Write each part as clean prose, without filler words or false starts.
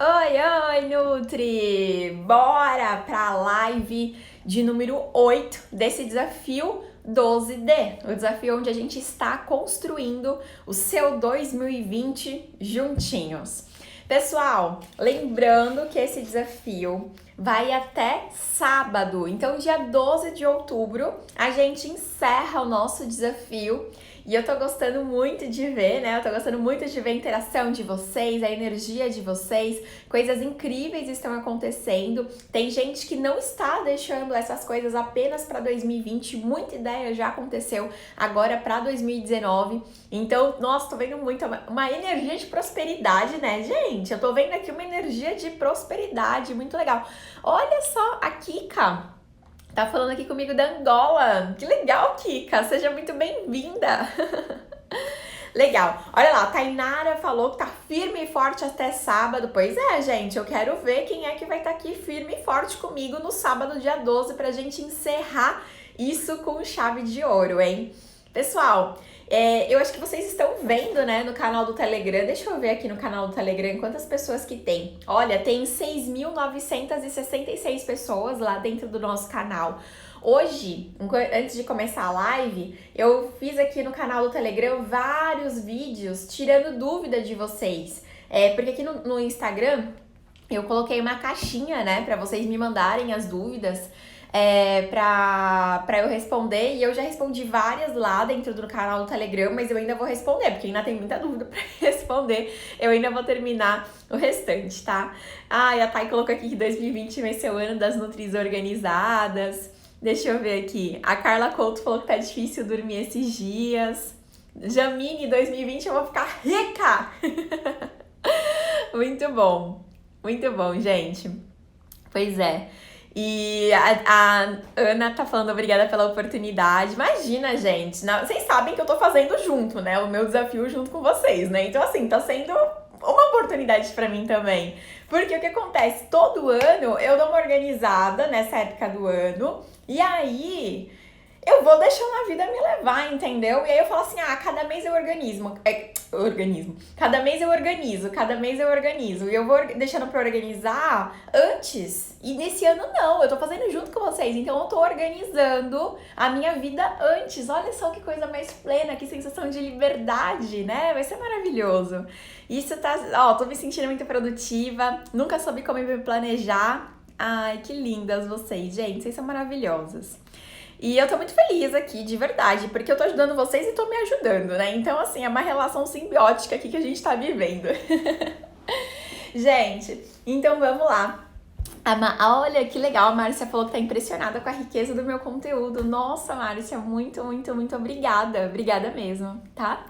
Oi, Nutri! Bora pra live de número 8 desse desafio 12D, o desafio onde a gente está construindo o seu 2020 juntinhos. Pessoal, lembrando que esse desafio vai até sábado, então dia 12 de outubro a gente encerra o nosso desafio. E eu tô gostando muito de ver, né? Eu tô gostando muito de ver a interação de vocês, a energia de vocês. Coisas incríveis estão acontecendo. Tem gente que não está deixando essas coisas apenas para 2020. Muita ideia já aconteceu agora para 2019. Então, nossa, tô vendo muito uma energia de prosperidade, né, gente? Eu tô vendo aqui uma energia de prosperidade muito legal. Olha só a Kika. Tá falando aqui comigo da Angola. Que legal, Kika. Seja muito bem-vinda. Legal. Olha lá, a Tainara falou que tá firme e forte até sábado. Pois é, gente. Eu quero ver quem é que vai estar aqui firme e forte comigo no sábado, dia 12, pra gente encerrar isso com chave de ouro, hein? Pessoal, eu acho que vocês estão vendo, né, no canal do Telegram. Deixa eu ver aqui no canal do Telegram quantas pessoas que tem. Olha, tem 6.966 pessoas lá dentro do nosso canal. Hoje, antes de começar a live, eu fiz aqui no canal do Telegram vários vídeos tirando dúvida de vocês. Porque aqui no Instagram eu coloquei uma caixinha, né, para vocês me mandarem as dúvidas. Pra eu responder, e eu já respondi várias lá dentro do canal do Telegram, mas eu ainda vou responder, porque ainda tem muita dúvida pra responder. Eu ainda vou terminar o restante, tá? E a Thay colocou aqui que 2020 vai ser o ano das nutris organizadas. Deixa eu ver aqui. A Carla Couto falou que tá difícil dormir esses dias. Jamine, 2020 eu vou ficar rica! Muito bom, gente. Pois é. E a Ana tá falando obrigada pela oportunidade. Imagina, gente. Vocês sabem que eu tô fazendo junto, né? O meu desafio junto com vocês, né? Então, assim, tá sendo uma oportunidade pra mim também. Porque o que acontece? Todo ano eu dou uma organizada nessa época do ano. E aí eu vou deixando a vida me levar, entendeu? E aí eu falo assim, cada mês eu cada mês eu organizo. E eu vou deixando pra organizar antes. E nesse ano não, eu tô fazendo junto com vocês. Então eu tô organizando a minha vida antes. Olha só que coisa mais plena, que sensação de liberdade, né? Vai ser maravilhoso. Isso tá, tô me sentindo muito produtiva. Nunca soube como me planejar. Ai, que lindas vocês, gente. Vocês são maravilhosas. E eu tô muito feliz aqui, de verdade, porque eu tô ajudando vocês e tô me ajudando, né? Então, assim, é uma relação simbiótica aqui que a gente tá vivendo. Gente, então vamos lá. Olha que legal, a Márcia falou que tá impressionada com a riqueza do meu conteúdo. Nossa, Márcia, muito obrigada. Obrigada mesmo, tá?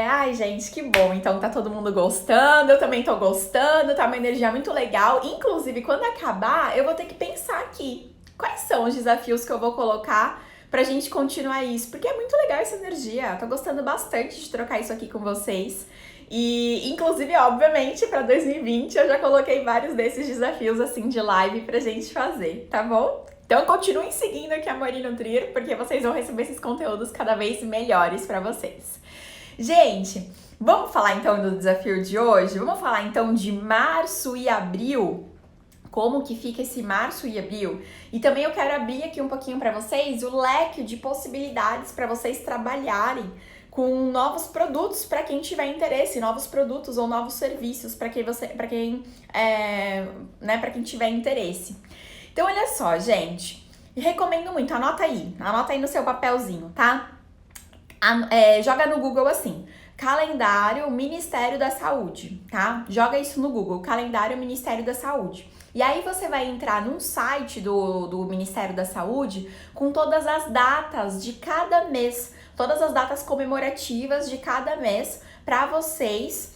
Ai, gente, que bom. Então tá todo mundo gostando, eu também tô gostando, tá uma energia muito legal. Inclusive, quando acabar, eu vou ter que pensar aqui. Quais são os desafios que eu vou colocar pra gente continuar isso? Porque é muito legal essa energia. Eu tô gostando bastante de trocar isso aqui com vocês. E, inclusive, obviamente, pra 2020 eu já coloquei vários desses desafios, assim, de live pra gente fazer, tá bom? Então, continuem seguindo aqui a Mori Nutrir, porque vocês vão receber esses conteúdos cada vez melhores pra vocês. Gente, vamos falar então do desafio de hoje? Vamos falar então de março e abril? Como que fica esse março e abril? E também eu quero abrir aqui um pouquinho para vocês o leque de possibilidades para vocês trabalharem com novos produtos para quem tiver interesse, novos produtos ou novos serviços para quem tiver interesse. Então olha só, gente, recomendo muito, anota aí no seu papelzinho, tá? Joga no Google assim, calendário Ministério da Saúde, tá? Joga isso no Google, calendário Ministério da Saúde. E aí você vai entrar num site do Ministério da Saúde com todas as datas de cada mês, todas as datas comemorativas de cada mês para vocês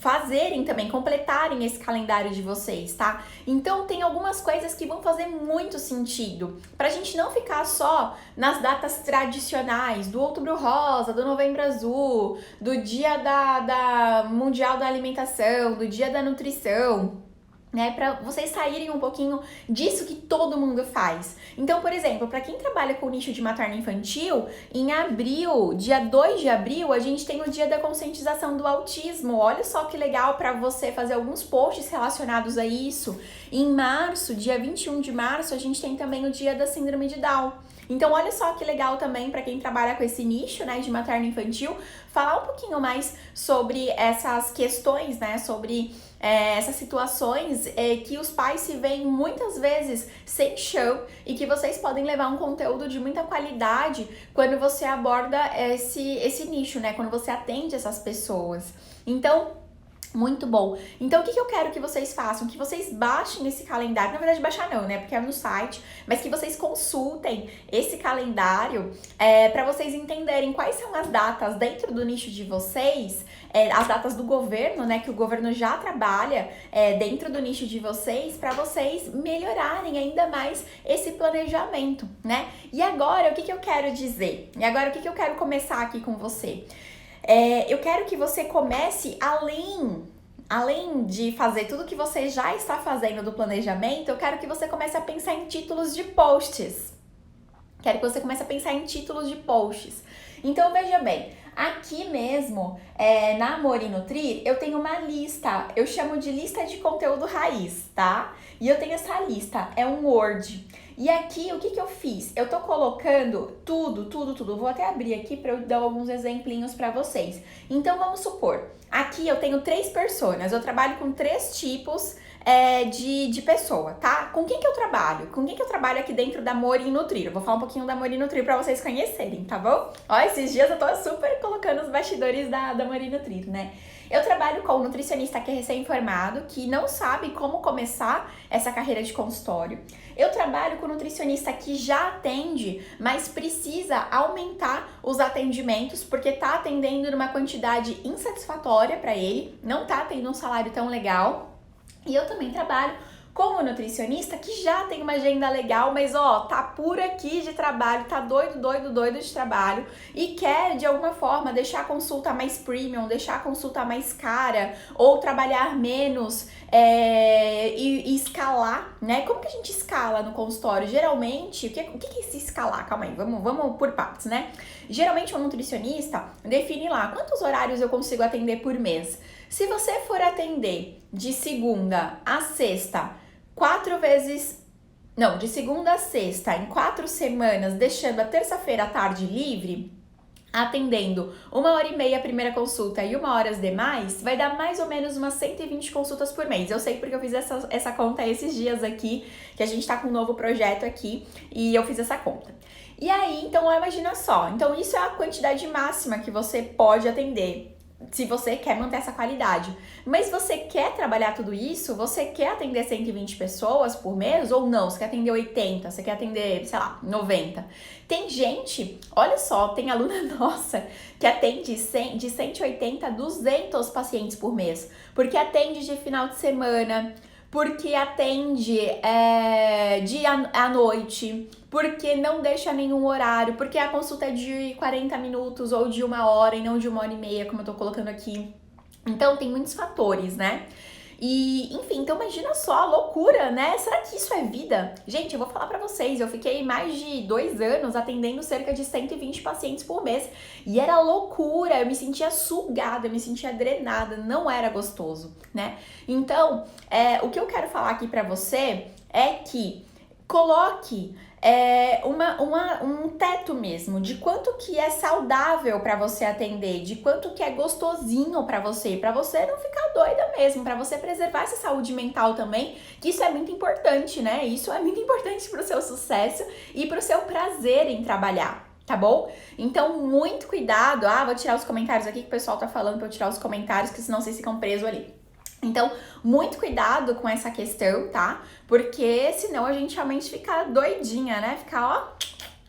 fazerem também, completarem esse calendário de vocês, tá? Então tem algumas coisas que vão fazer muito sentido pra gente não ficar só nas datas tradicionais do Outubro Rosa, do Novembro Azul, do dia da Mundial da Alimentação, do dia da Nutrição. né, para vocês saírem um pouquinho disso que todo mundo faz. Então, por exemplo, para quem trabalha com o nicho de materno-infantil, em abril, dia 2 de abril, a gente tem o dia da conscientização do autismo. Olha só que legal para você fazer alguns posts relacionados a isso. Em março, dia 21 de março, a gente tem também o dia da síndrome de Down. Então, olha só que legal também para quem trabalha com esse nicho, né, de materno-infantil, falar um pouquinho mais sobre essas questões, né, sobre essas situações que os pais se veem muitas vezes sem chão e que vocês podem levar um conteúdo de muita qualidade quando você aborda esse nicho, né, quando você atende essas pessoas. Então, muito bom. Então, o que eu quero que vocês façam? Que vocês baixem esse calendário. Na verdade, baixar não, né? Porque é no site. Mas que vocês consultem esse calendário para vocês entenderem quais são as datas dentro do nicho de vocês, as datas do governo, né? Que o governo já trabalha dentro do nicho de vocês, para vocês melhorarem ainda mais esse planejamento, né? E agora, o que eu quero dizer? E agora, o que eu quero começar aqui com você? Eu quero que você comece além de fazer tudo que você já está fazendo do planejamento, eu quero que você comece a pensar em títulos de posts. Quero que você comece a pensar em títulos de posts. Então, veja bem, aqui mesmo, na Amor e Nutrir, eu tenho uma lista, eu chamo de lista de conteúdo raiz, tá? E eu tenho essa lista, é um Word. E aqui, o que eu fiz? Eu tô colocando tudo. Vou até abrir aqui para eu dar alguns exemplinhos para vocês. Então, vamos supor, aqui eu tenho 3 personas, eu trabalho com 3 tipos de pessoa, tá? Com quem que eu trabalho? Com quem que eu trabalho aqui dentro da Amor e Nutrir? Eu vou falar um pouquinho da Amor e Nutrir pra vocês conhecerem, tá bom? Ó, esses dias eu tô super colocando os bastidores da Amor e Nutrir, né? Eu trabalho com um nutricionista que é recém-formado, que não sabe como começar essa carreira de consultório. Eu trabalho com um nutricionista que já atende, mas precisa aumentar os atendimentos, porque tá atendendo numa quantidade insatisfatória para ele, não tá tendo um salário tão legal. E eu também trabalho como nutricionista que já tem uma agenda legal, mas ó, tá por aqui de trabalho, tá doido de trabalho e quer de alguma forma deixar a consulta mais premium, deixar a consulta mais cara ou trabalhar menos e escalar, né? Como que a gente escala no consultório? Geralmente, o que é esse escalar? Calma aí, vamos por partes, né? Geralmente, um nutricionista define lá quantos horários eu consigo atender por mês. Se você for atender de segunda a sexta, de segunda a sexta, em 4 semanas, deixando a terça-feira à tarde livre, atendendo 1h30 a primeira consulta e 1 hora as demais, vai dar mais ou menos umas 120 consultas por mês. Eu sei porque eu fiz essa conta esses dias aqui, que a gente tá com um novo projeto aqui, e eu fiz essa conta. E aí, então, imagina só. Então, isso é a quantidade máxima que você pode atender, se você quer manter essa qualidade. Mas você quer trabalhar tudo isso? Você quer atender 120 pessoas por mês ou não? Você quer atender 80? Você quer atender, sei lá, 90? Tem gente, olha só, tem aluna nossa que atende de 180 a 200 pacientes por mês. Porque atende de final de semana, porque atende dia à noite, porque não deixa nenhum horário, porque a consulta é de 40 minutos ou de 1 hora e não de 1h30, como eu tô colocando aqui. Então, tem muitos fatores, né? E, enfim, então imagina só a loucura, né? Será que isso é vida? Gente, eu vou falar pra vocês, eu fiquei mais de 2 anos atendendo cerca de 120 pacientes por mês. E era loucura, eu me sentia sugada, eu me sentia drenada, não era gostoso, né? Então, o que eu quero falar aqui pra você é que coloque um teto mesmo, de quanto que é saudável para você atender, de quanto que é gostosinho para você não ficar doida mesmo, para você preservar essa saúde mental também, que isso é muito importante, né? Isso é muito importante para o seu sucesso e para o seu prazer em trabalhar. Tá bom? Então, muito cuidado. Vou tirar os comentários aqui que o pessoal tá falando pra eu tirar os comentários, que senão vocês ficam presos ali. Então, muito cuidado com essa questão, tá? Porque senão a gente realmente fica doidinha, né? Fica, ó,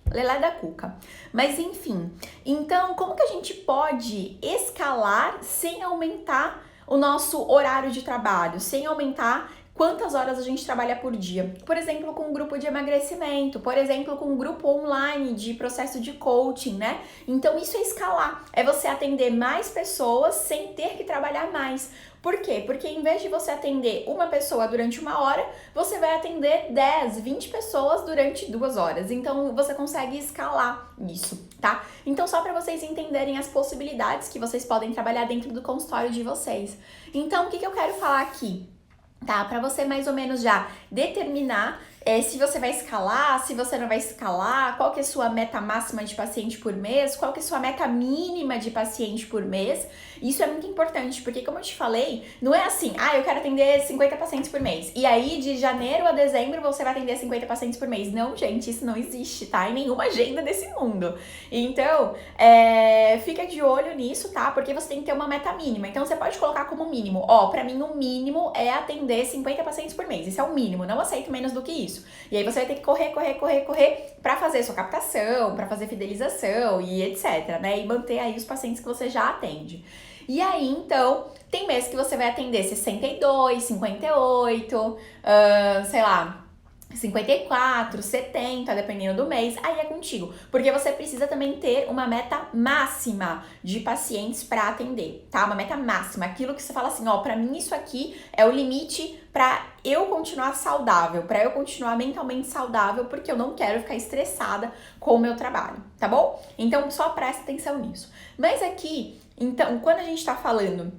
lelé da cuca. Mas enfim, então como que a gente pode escalar sem aumentar o nosso horário de trabalho, sem aumentar quantas horas a gente trabalha por dia. Por exemplo, com um grupo de emagrecimento, por exemplo, com um grupo online de processo de coaching, né? Então isso é escalar, é você atender mais pessoas sem ter que trabalhar mais. Por quê? Porque em vez de você atender uma pessoa durante 1 hora, você vai atender 10, 20 pessoas durante 2 horas. Então você consegue escalar isso, tá? Então só para vocês entenderem as possibilidades que vocês podem trabalhar dentro do consultório de vocês. Então o que eu quero falar aqui? Tá? Para você mais ou menos já determinar se você vai escalar, se você não vai escalar, qual que é a sua meta máxima de paciente por mês, qual que é a sua meta mínima de paciente por mês. Isso é muito importante, porque como eu te falei, não é assim, eu quero atender 50 pacientes por mês, e aí de janeiro a dezembro você vai atender 50 pacientes por mês. Não, gente, isso não existe, tá? Em nenhuma agenda desse mundo. Então, fica de olho nisso, tá? Porque você tem que ter uma meta mínima. Então, você pode colocar como mínimo, pra mim o mínimo é atender 50 pacientes por mês. Isso é o mínimo, não aceito menos do que isso. E aí você vai ter que correr para fazer sua captação, para fazer fidelização e etc, né? E manter aí os pacientes que você já atende. E aí, então, tem mês que você vai atender 62, 58, sei lá, 54, 70, dependendo do mês, aí é contigo. Porque você precisa também ter uma meta máxima de pacientes para atender, tá? Uma meta máxima, aquilo que você fala assim, pra mim isso aqui é o limite para eu continuar saudável, para eu continuar mentalmente saudável, porque eu não quero ficar estressada com o meu trabalho, tá bom? Então, só presta atenção nisso. Mas aqui, então, quando a gente tá falando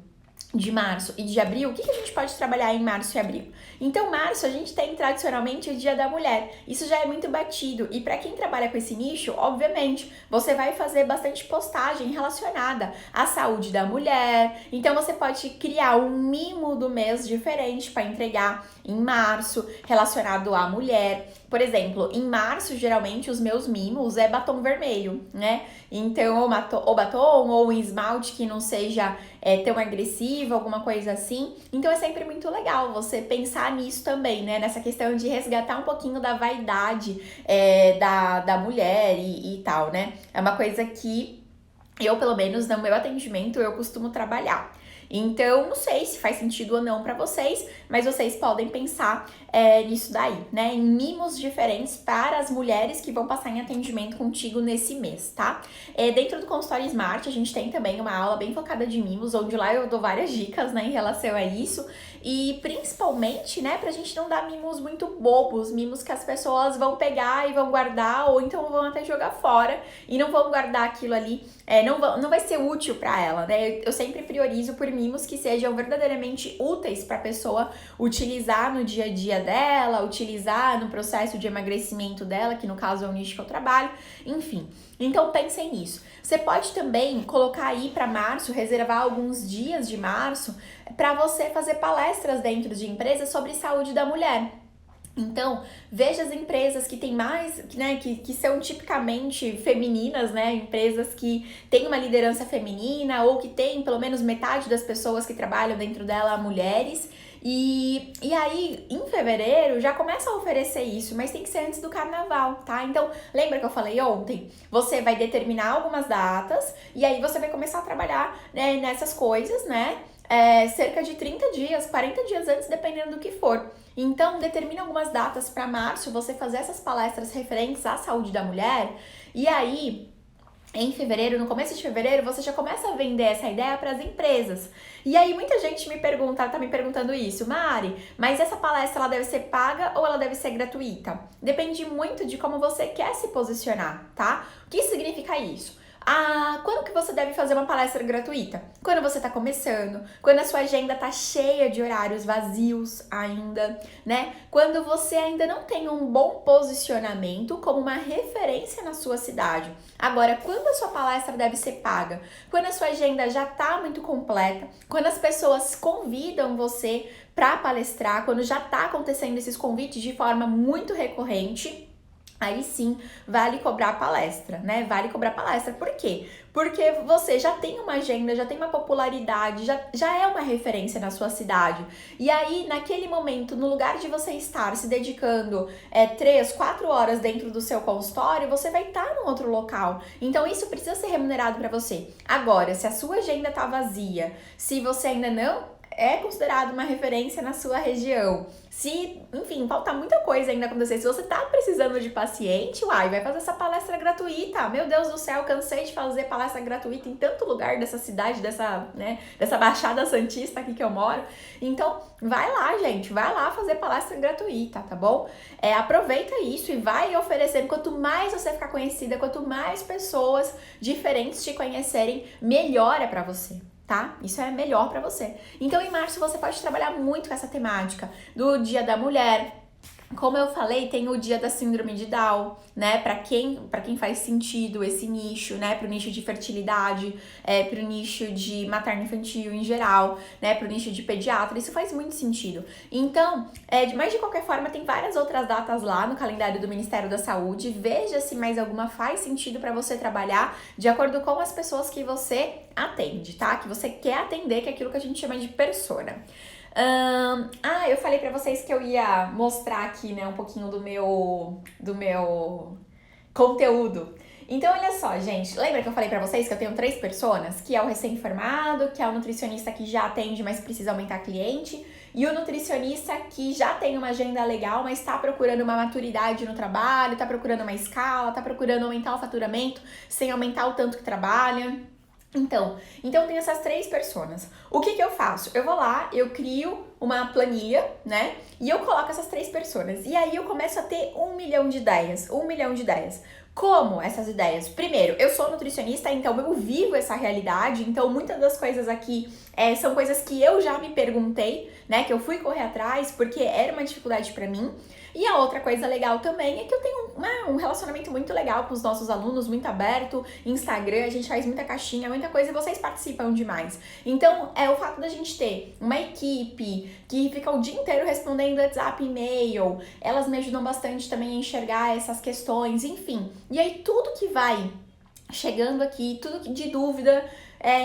de março e de abril, o que a gente pode trabalhar em março e abril? Então, março a gente tem tradicionalmente o Dia da Mulher. Isso já é muito batido e para quem trabalha com esse nicho, obviamente, você vai fazer bastante postagem relacionada à saúde da mulher. Então, você pode criar um mimo do mês diferente para entregar em março relacionado à mulher. Por exemplo, em março, geralmente, os meus mimos é batom vermelho, né? Então, ou batom ou um esmalte que não seja tão agressivo, alguma coisa assim. Então, é sempre muito legal você pensar nisso também, né? Nessa questão de resgatar um pouquinho da vaidade da mulher e tal, né? É uma coisa que eu, pelo menos, no meu atendimento, eu costumo trabalhar. Então, não sei se faz sentido ou não para vocês, mas vocês podem pensar nisso daí, né? Em mimos diferentes para as mulheres que vão passar em atendimento contigo nesse mês, tá? Dentro do consultório Smart, a gente tem também uma aula bem focada de mimos, onde lá eu dou várias dicas, né, em relação a isso. E principalmente, né, pra gente não dar mimos muito bobos, mimos que as pessoas vão pegar e vão guardar, ou então vão até jogar fora e não vão guardar aquilo ali, não vai ser útil pra ela, né? Eu sempre priorizo por mimos que sejam verdadeiramente úteis pra pessoa utilizar no dia a dia dela, utilizar no processo de emagrecimento dela, que no caso é o nicho que eu trabalho, enfim. Então pensem nisso. Você pode também colocar aí para março, reservar alguns dias de março para você fazer palestras dentro de empresas sobre saúde da mulher. Então, veja as empresas que têm mais, né, que são tipicamente femininas, né, empresas que têm uma liderança feminina ou que têm pelo menos metade das pessoas que trabalham dentro dela mulheres. E aí, em fevereiro, já começa a oferecer isso, mas tem que ser antes do carnaval, tá? Então, lembra que eu falei ontem? Você vai determinar algumas datas e aí você vai começar a trabalhar, né, nessas coisas, né? Cerca de 30 dias, 40 dias antes, dependendo do que for. Então, determine algumas datas para março, você fazer essas palestras referentes à saúde da mulher, e aí, em fevereiro, no começo de fevereiro, você já começa a vender essa ideia para as empresas. E aí, muita gente tá me perguntando isso, Mari, mas essa palestra ela deve ser paga ou ela deve ser gratuita? Depende muito de como você quer se posicionar, tá? O que significa isso? Quando que você deve fazer uma palestra gratuita? Quando você tá começando, quando a sua agenda tá cheia de horários vazios ainda, né? Quando você ainda não tem um bom posicionamento como uma referência na sua cidade. Agora, quando a sua palestra deve ser paga? Quando a sua agenda já tá muito completa, quando as pessoas convidam você para palestrar, quando já tá acontecendo esses convites de forma muito recorrente, aí sim, vale cobrar palestra, né? Vale cobrar palestra. Por quê? Porque você já tem uma agenda, já tem uma popularidade, já é uma referência na sua cidade. E aí, naquele momento, no lugar de você estar se dedicando 3, 4 horas dentro do seu consultório, você vai estar num outro local. Então, isso precisa ser remunerado para você. Agora, se a sua agenda tá vazia, se você ainda não é considerado uma referência na sua região, se, enfim, falta muita coisa ainda acontecer, se você tá precisando de paciente, vai fazer essa palestra gratuita. Meu Deus do céu, cansei de fazer palestra gratuita em tanto lugar dessa cidade, dessa Baixada Santista aqui que eu moro. Então, vai lá, gente, vai lá fazer palestra gratuita, tá bom? Aproveita isso e vai oferecendo. Quanto mais você ficar conhecida, quanto mais pessoas diferentes te conhecerem, melhor é pra você. Tá? Isso é melhor pra você. Então, em março, você pode trabalhar muito com essa temática do Dia da Mulher. Como eu falei, tem o dia da síndrome de Down, né? Pra quem faz sentido esse nicho, né? Pro nicho de fertilidade, pro nicho de materno-infantil em geral, né? Pro nicho de pediatra, isso faz muito sentido. Então, mas de qualquer forma, tem várias outras datas lá no calendário do Ministério da Saúde. Veja se mais alguma faz sentido pra você trabalhar de acordo com as pessoas que você atende, tá? Que você quer atender, que é aquilo que a gente chama de persona. Eu falei pra vocês que eu ia mostrar aqui, né, um pouquinho do meu conteúdo. Então, olha só, gente, lembra que eu falei pra vocês que eu tenho 3 personas? Que é o recém-formado, que é o nutricionista que já atende, mas precisa aumentar cliente, e o nutricionista que já tem uma agenda legal, mas tá procurando uma maturidade no trabalho, tá procurando uma escala, tá procurando aumentar o faturamento sem aumentar o tanto que trabalha. Então tem essas 3 personas. O que eu faço? Eu vou lá, eu crio uma planilha, né? E eu coloco essas 3 personas. E aí eu começo a ter 1 milhão de ideias. Como essas ideias? Primeiro, eu sou nutricionista, então eu vivo essa realidade. Então muitas das coisas aqui são coisas que eu já me perguntei, né? Que eu fui correr atrás porque era uma dificuldade pra mim. E a outra coisa legal também é que eu tenho um relacionamento muito legal com os nossos alunos, muito aberto, Instagram, a gente faz muita caixinha, muita coisa e vocês participam demais. Então, o fato da gente ter uma equipe que fica o dia inteiro respondendo WhatsApp, e-mail, elas me ajudam bastante também a enxergar essas questões, enfim. E aí, tudo que vai chegando aqui, tudo de dúvida,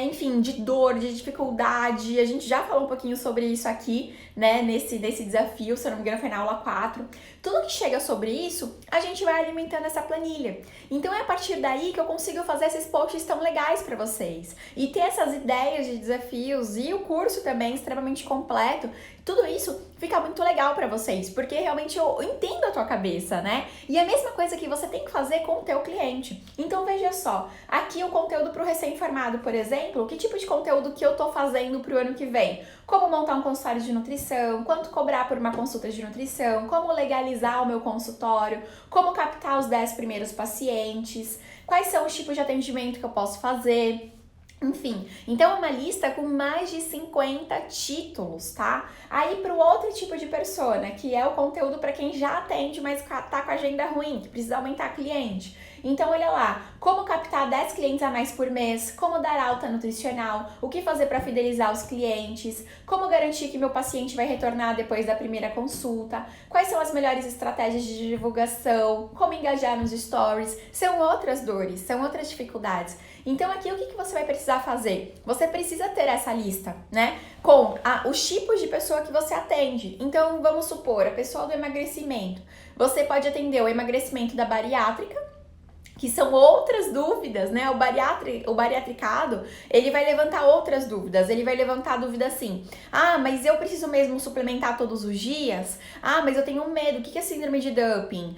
enfim, de dor, de dificuldade, a gente já falou um pouquinho sobre isso aqui, né, nesse desafio, se eu não me engano foi na aula 4. Tudo que chega sobre isso, a gente vai alimentando essa planilha. Então é a partir daí que eu consigo fazer esses posts tão legais pra vocês. E ter essas ideias de desafios e o curso também extremamente completo. Tudo isso fica muito legal pra vocês, porque realmente eu entendo a tua cabeça, né? E a mesma coisa que você tem que fazer com o teu cliente. Então veja só, aqui o conteúdo pro recém-formado, por exemplo, que tipo de conteúdo que eu tô fazendo pro ano que vem? Como montar um consultório de nutrição, quanto cobrar por uma consulta de nutrição, como legalizar o meu consultório, como captar os 10 primeiros pacientes, quais são os tipos de atendimento que eu posso fazer. Enfim, então é uma lista com mais de 50 títulos, tá? Aí para o outro tipo de persona, que é o conteúdo para quem já atende, mas tá com a agenda ruim, que precisa aumentar cliente. Então olha lá, como captar 10 clientes a mais por mês, como dar alta nutricional, o que fazer para fidelizar os clientes, como garantir que meu paciente vai retornar depois da primeira consulta, quais são as melhores estratégias de divulgação, como engajar nos stories, são outras dores, são outras dificuldades. Então aqui o que você vai precisar fazer? Você precisa ter essa lista, né? Com os tipos de pessoa que você atende. Então vamos supor, a pessoa do emagrecimento. Você pode atender o emagrecimento da bariátrica, que são outras dúvidas, né? O bariatricado, ele vai levantar outras dúvidas. Ele vai levantar a dúvida assim: mas eu preciso mesmo suplementar todos os dias? Mas eu tenho medo, o que é síndrome de Dumping?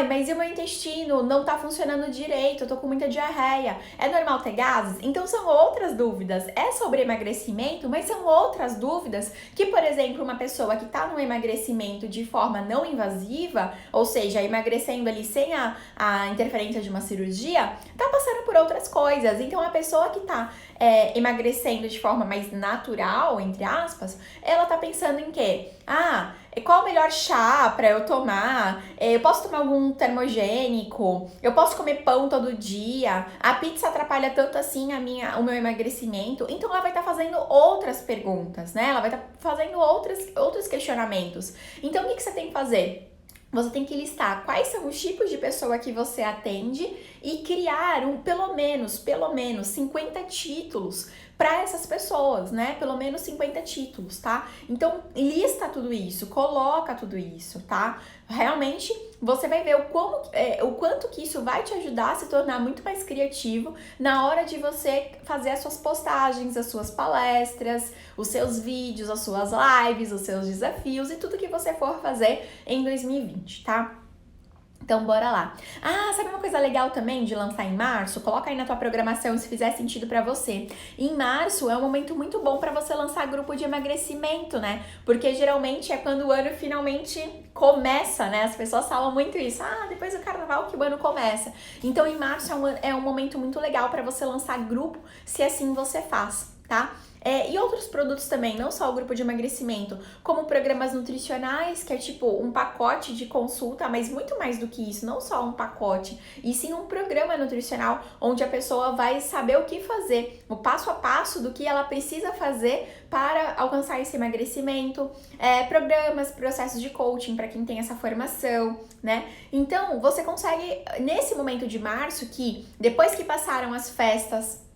Mas e o meu intestino não tá funcionando direito, eu tô com muita diarreia. É normal ter gases? Então são outras dúvidas. É sobre emagrecimento, mas são outras dúvidas que, por exemplo, uma pessoa que tá no emagrecimento de forma não invasiva, ou seja, emagrecendo ali sem a interferência de uma cirurgia, tá passando por outras coisas. Então a pessoa que tá emagrecendo de forma mais natural, entre aspas, ela tá pensando em quê? Qual o melhor chá pra eu tomar? Eu posso tomar algum termogênico? Eu posso comer pão todo dia? A pizza atrapalha tanto assim o meu emagrecimento? Então ela vai estar fazendo outras perguntas, né? Ela vai estar fazendo outros questionamentos. Então o que você tem que fazer? Você tem que listar quais são os tipos de pessoa que você atende e criar pelo menos 50 títulos para essas pessoas, né? Pelo menos 50 títulos, tá? Então, lista tudo isso, coloca tudo isso, tá? Realmente, você vai ver o quanto que isso vai te ajudar a se tornar muito mais criativo na hora de você fazer as suas postagens, as suas palestras, os seus vídeos, as suas lives, os seus desafios e tudo que você for fazer em 2020, tá? Então, bora lá. Ah, sabe uma coisa legal também de lançar em março? Coloca aí na tua programação se fizer sentido pra você. Em março é um momento muito bom pra você lançar grupo de emagrecimento, né? Porque geralmente é quando o ano finalmente começa, né? As pessoas falam muito isso. Ah, depois do carnaval que o ano começa. Então, em março é um momento muito legal pra você lançar grupo, se assim você faz, tá? E outros produtos também, não só o grupo de emagrecimento, como programas nutricionais, que é tipo um pacote de consulta, mas muito mais do que isso, não só um pacote, e sim um programa nutricional onde a pessoa vai saber o que fazer, o passo a passo do que ela precisa fazer para alcançar esse emagrecimento, programas, processos de coaching para quem tem essa formação, né? Então, você consegue, nesse momento de março, que depois que passaram as festas,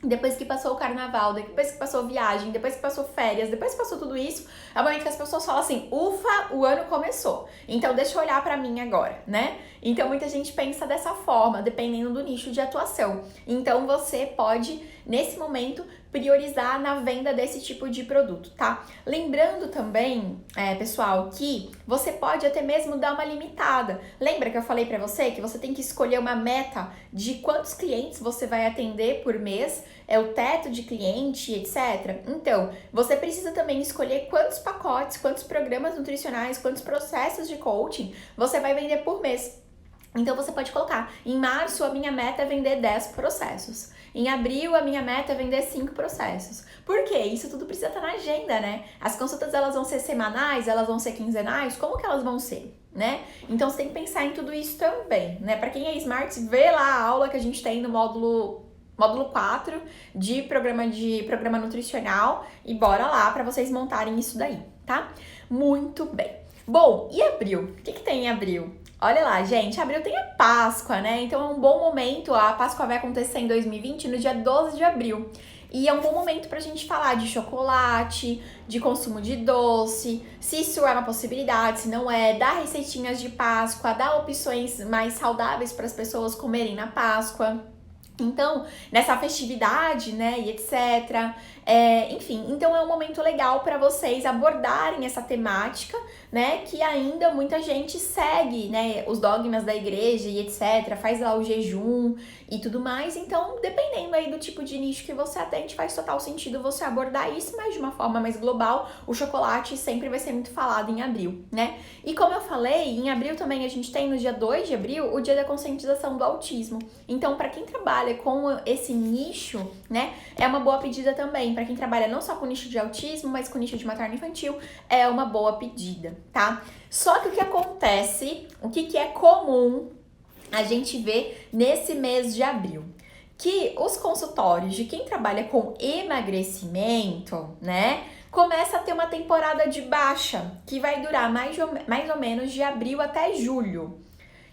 depois que passou o carnaval, depois que passou viagem, depois que passou férias, depois que passou tudo isso, é o momento que as pessoas falam assim, ufa, o ano começou. Então deixa eu olhar pra mim agora, né? Então muita gente pensa dessa forma, dependendo do nicho de atuação. Então você pode, nesse momento, priorizar na venda desse tipo de produto, tá? Lembrando também, pessoal, que você pode até mesmo dar uma limitada. Lembra que eu falei pra você que você tem que escolher uma meta de quantos clientes você vai atender por mês, o teto de cliente, etc. Então, você precisa também escolher quantos pacotes, quantos programas nutricionais, quantos processos de coaching você vai vender por mês. Então, você pode colocar, em março a minha meta é vender 10 processos. Em abril, a minha meta é vender 5 processos. Por quê? Isso tudo precisa estar na agenda, né? As consultas, elas vão ser semanais, elas vão ser quinzenais, como que elas vão ser, né? Então, você tem que pensar em tudo isso também, né? Para quem é Smart, vê lá a aula que a gente tem no módulo 4 de programa nutricional e bora lá para vocês montarem isso daí, tá? Muito bem. Bom, e abril? O que tem em abril? Olha lá, gente, abril tem a Páscoa, né? Então é um bom momento, a Páscoa vai acontecer em 2020 no dia 12 de abril. E é um bom momento pra gente falar de chocolate, de consumo de doce, se isso é uma possibilidade, se não é, dar receitinhas de Páscoa, dar opções mais saudáveis para as pessoas comerem na Páscoa. Então, nessa festividade, né, e etc. Enfim, então é um momento legal para vocês abordarem essa temática, né, que ainda muita gente segue, né, os dogmas da igreja e etc, faz lá o jejum e tudo mais. Então, dependendo aí do tipo de nicho que você atende, faz total sentido você abordar isso, mas de uma forma mais global. O chocolate sempre vai ser muito falado em abril, né? E como eu falei, em abril também a gente tem no dia 2 de abril o dia da conscientização do autismo. Então, para quem trabalha com esse nicho, né, é uma boa pedida também. Para quem trabalha não só com nicho de autismo, mas com nicho de materno-infantil, é uma boa pedida, tá? Só que o que acontece, o que é comum a gente ver nesse mês de abril? Que os consultórios de quem trabalha com emagrecimento, né, começa a ter uma temporada de baixa, que vai durar mais ou menos de abril até julho.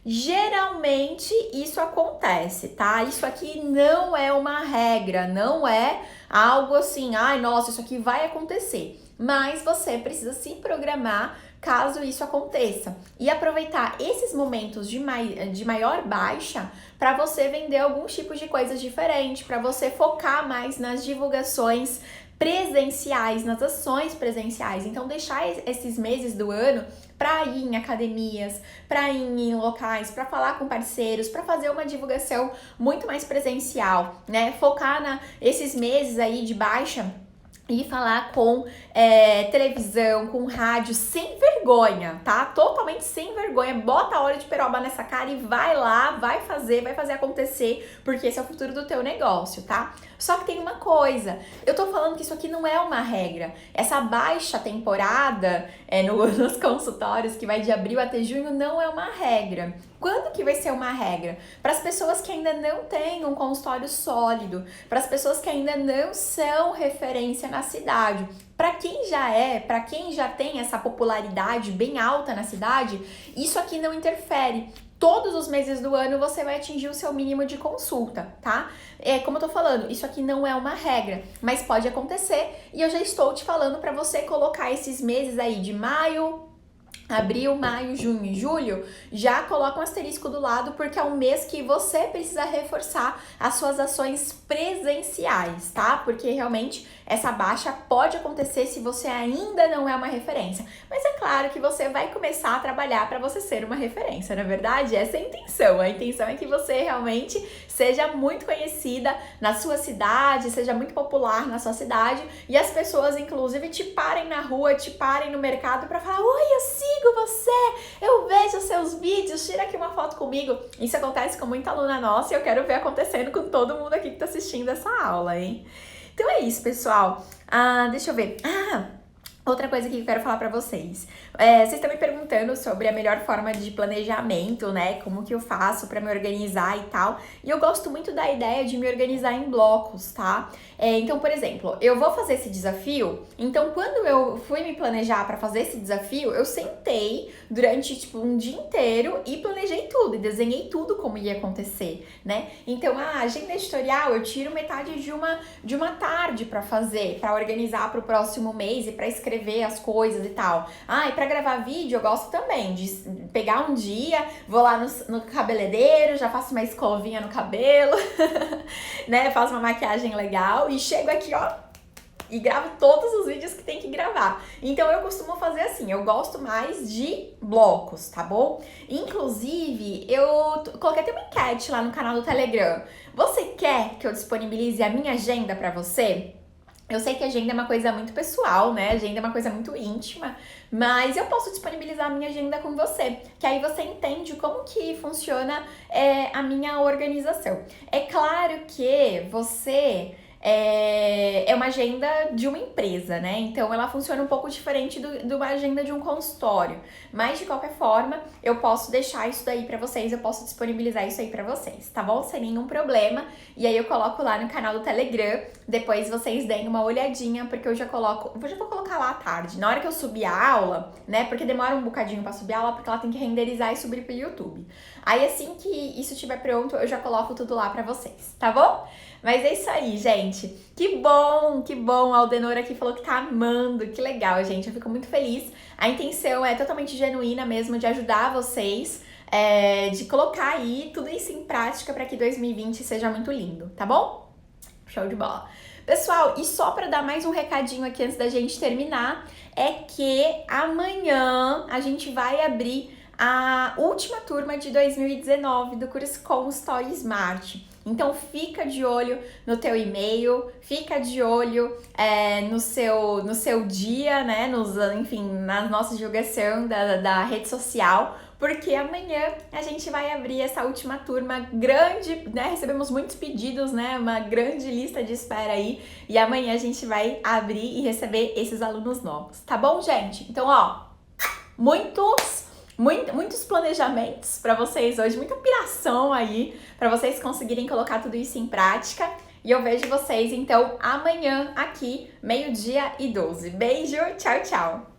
Geralmente isso acontece, tá? Isso aqui não é uma regra, não é algo assim, ai, nossa, isso aqui vai acontecer. Mas você precisa se programar caso isso aconteça e aproveitar esses momentos de maior baixa para você vender alguns tipos de coisas diferentes, para você focar mais nas divulgações presenciais, nas ações presenciais. Então, deixar esses meses do ano para ir em academias, para ir em locais, para falar com parceiros, para fazer uma divulgação muito mais presencial, né? Focar esses meses aí de baixa e falar com televisão, com rádio, sem vergonha, tá? Totalmente sem vergonha. Bota a óleo de peroba nessa cara e vai lá, vai fazer acontecer, porque esse é o futuro do teu negócio, tá? Só que tem uma coisa, eu tô falando que isso aqui não é uma regra. Essa baixa temporada nos consultórios, que vai de abril até junho, não é uma regra. Quando que vai ser uma regra? Para as pessoas que ainda não têm um consultório sólido, para as pessoas que ainda não são referência na cidade. Para quem já tem essa popularidade bem alta na cidade, isso aqui não interfere. todos os meses do ano você vai atingir o seu mínimo de consulta, tá? Como eu tô falando, isso aqui não é uma regra, mas pode acontecer e eu já estou te falando para você colocar esses meses aí de maio, abril, maio, junho e julho, já coloca um asterisco do lado porque é um mês que você precisa reforçar as suas ações presenciais, tá? Porque realmente essa baixa pode acontecer se você ainda não é uma referência. Mas é claro que você vai começar a trabalhar para você ser uma referência, na verdade, essa é a intenção. A intenção é que você realmente seja muito conhecida na sua cidade, seja muito popular na sua cidade e as pessoas, inclusive, te parem na rua, te parem no mercado para falar: oi, eu sigo você, eu vejo seus vídeos, tira aqui uma foto comigo. Isso acontece com muita aluna nossa e eu quero ver acontecendo com todo mundo aqui que tá assistindo essa aula, hein? Então é isso, pessoal. Deixa eu ver. Outra coisa que eu quero falar pra vocês. Vocês estão me perguntando sobre a melhor forma de planejamento, né? Como que eu faço pra me organizar e tal. E eu gosto muito da ideia de me organizar em blocos, tá? Então, por exemplo, eu vou fazer esse desafio. Então, quando eu fui me planejar pra fazer esse desafio, eu sentei durante, tipo, um dia inteiro e planejei tudo. E desenhei tudo como ia acontecer, né? Então, a agenda editorial, eu tiro metade de uma tarde pra fazer, pra organizar pro próximo mês e pra escrever as coisas e tal. E pra gravar vídeo eu gosto também de pegar um dia, vou lá no cabeleireiro, já faço uma escovinha no cabelo, né? Faço uma maquiagem legal e chego aqui, ó, e gravo todos os vídeos que tem que gravar. Então eu costumo fazer assim, eu gosto mais de blocos, tá bom? Inclusive, eu coloquei até uma enquete lá no canal do Telegram. Você quer que eu disponibilize a minha agenda pra você? Eu sei que agenda é uma coisa muito pessoal, né? Agenda é uma coisa muito íntima, mas eu posso disponibilizar a minha agenda com você, que aí você entende como que funciona a minha organização. É claro que você é uma agenda de uma empresa, né? Então ela funciona um pouco diferente de uma agenda de um consultório. Mas de qualquer forma, eu posso deixar isso daí pra vocês, eu posso disponibilizar isso aí pra vocês, tá bom? Sem nenhum problema. E aí eu coloco lá no canal do Telegram, depois vocês deem uma olhadinha, porque eu já vou colocar lá à tarde. Na hora que eu subir a aula, né? Porque demora um bocadinho pra subir a aula, porque ela tem que renderizar e subir pro YouTube. Aí assim que isso estiver pronto, eu já coloco tudo lá pra vocês, tá bom? Mas é isso aí, gente. Que bom, que bom. A Aldenor aqui falou que tá amando. Que legal, gente. Eu fico muito feliz. A intenção é totalmente genuína mesmo de ajudar vocês, de colocar aí tudo isso em prática para que 2020 seja muito lindo, tá bom? Show de bola. Pessoal, e só para dar mais um recadinho aqui antes da gente terminar, é que amanhã a gente vai abrir a última turma de 2019 do curso Consultório Smart. Então fica de olho no teu e-mail, fica de olho no seu dia, né? Enfim, na nossa divulgação da rede social, porque amanhã a gente vai abrir essa última turma grande, né? Recebemos muitos pedidos, né? Uma grande lista de espera aí. E amanhã a gente vai abrir e receber esses alunos novos, tá bom, gente? Então, ó, muitos planejamentos para vocês hoje, muita piração aí para vocês conseguirem colocar tudo isso em prática. E eu vejo vocês então amanhã aqui, 12:12. Beijo, tchau, tchau!